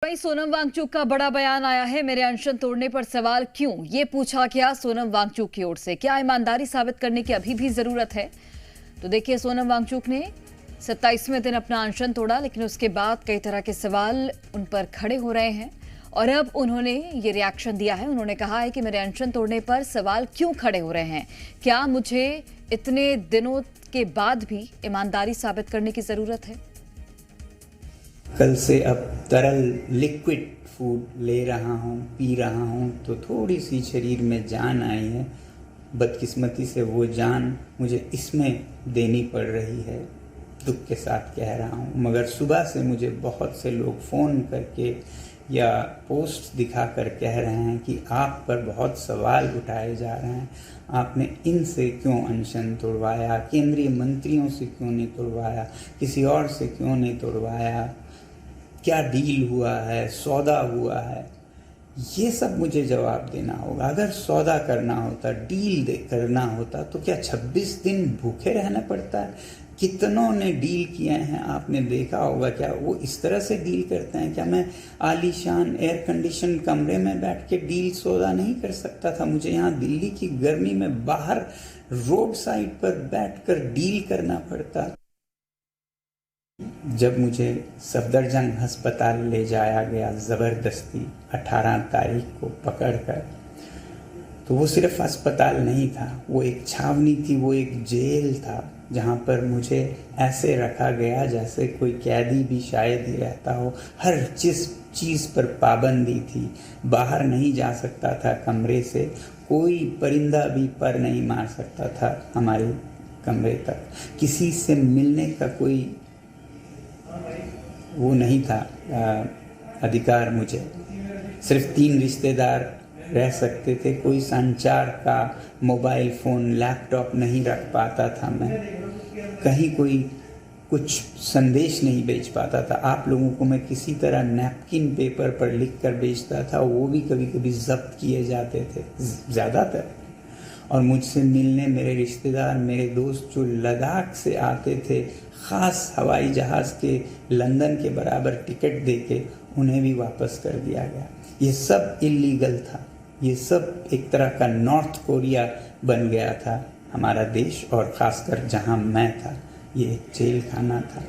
वहीं सोनम वांगचुक का बड़ा बयान आया है। मेरे अनशन तोड़ने पर सवाल क्यों, ये पूछा गया सोनम वांगचुक की ओर से। क्या ईमानदारी साबित करने की अभी भी जरूरत है? तो देखिए, सोनम वांगचुक ने 27वें दिन अपना अनशन तोड़ा, लेकिन उसके बाद कई तरह के सवाल उन पर खड़े हो रहे हैं और अब उन्होंने ये रिएक्शन दिया है। उन्होंने कहा है कि मेरे अनशन तोड़ने पर सवाल क्यों खड़े हो रहे हैं, क्या मुझे इतने दिनों के बाद भी ईमानदारी साबित करने की जरूरत है? कल से अब तरल लिक्विड फूड ले रहा हूँ, पी रहा हूँ, तो थोड़ी सी शरीर में जान आई है। बदकिस्मती से वो जान मुझे इसमें देनी पड़ रही है, दुख के साथ कह रहा हूँ। मगर सुबह से मुझे बहुत से लोग फ़ोन करके या पोस्ट दिखाकर कह रहे हैं कि आप पर बहुत सवाल उठाए जा रहे हैं, आपने इनसे क्यों अनशन तोड़वाया, केंद्रीय मंत्रियों से क्यों नहीं तोड़वाया, किसी और से क्यों नहीं तोड़वाया, क्या डील हुआ है, सौदा हुआ है। ये सब मुझे जवाब देना होगा। अगर सौदा करना होता, डील करना होता, तो क्या 26 दिन भूखे रहना पड़ता है? कितनों ने डील किए हैं, आपने देखा होगा। क्या वो इस तरह से डील करते हैं? क्या मैं आलीशान एयर कंडीशन कमरे में बैठ के डील सौदा नहीं कर सकता था? मुझे यहाँ दिल्ली की गर्मी में बाहर रोड साइड पर बैठकर डील करना पड़ता। जब मुझे सफदरजंग अस्पताल ले जाया गया ज़बरदस्ती 18 तारीख को पकड़कर, तो वो सिर्फ अस्पताल नहीं था, वो एक छावनी थी, वो एक जेल था, जहाँ पर मुझे ऐसे रखा गया जैसे कोई कैदी भी शायद ही रहता हो। हर चीज़ पर पाबंदी थी, बाहर नहीं जा सकता था कमरे से, कोई परिंदा भी पर नहीं मार सकता था हमारे कमरे तक, किसी से मिलने का कोई वो नहीं था अधिकार। मुझे सिर्फ 3 रिश्तेदार रह सकते थे, कोई संचार का मोबाइल फ़ोन, लैपटॉप नहीं रख पाता था मैं, कहीं कोई कुछ संदेश नहीं भेज पाता था। आप लोगों को मैं किसी तरह नैपकिन पेपर पर लिख कर भेजता था, वो भी कभी कभी जब्त किए जाते थे ज़्यादातर। और मुझसे मिलने मेरे रिश्तेदार, मेरे दोस्त जो लद्दाख से आते थे, ख़ास हवाई जहाज़ के लंदन के बराबर टिकट देके, उन्हें भी वापस कर दिया गया। ये सब इलीगल था, ये सब एक तरह का नॉर्थ कोरिया बन गया था हमारा देश, और ख़ासकर जहाँ मैं था, ये एक जेल खाना था।